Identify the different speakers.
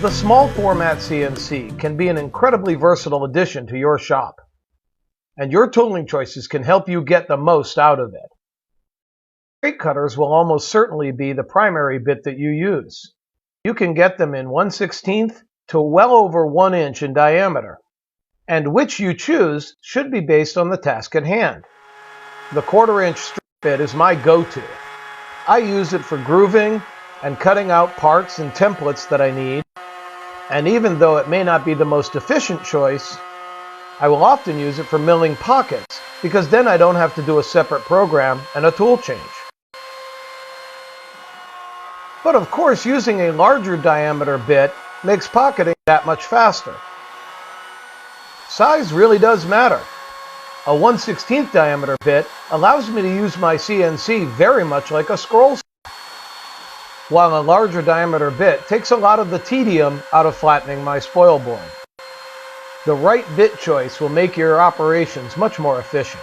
Speaker 1: The small format CNC can be an incredibly versatile addition to your shop, and your tooling choices can help you get the most out of it. Straight cutters will almost certainly be the primary bit that you use. You can get them in 1/16 to well over 1 inch in diameter, and which you choose should be based on the task at hand. The 1/4 inch straight bit is my go-to. I use it for grooving and cutting out parts and templates that I need. And even though it may not be the most efficient choice, I will often use it for milling pockets, because then I don't have to do a separate program and a tool change. But of course, using a larger diameter bit makes pocketing that much faster. Size really does matter. A 1/16 diameter bit allows me to use my CNC very much like a scroll saw, while a larger diameter bit takes a lot of the tedium out of flattening my spoil board. The right bit choice will make your operations much more efficient.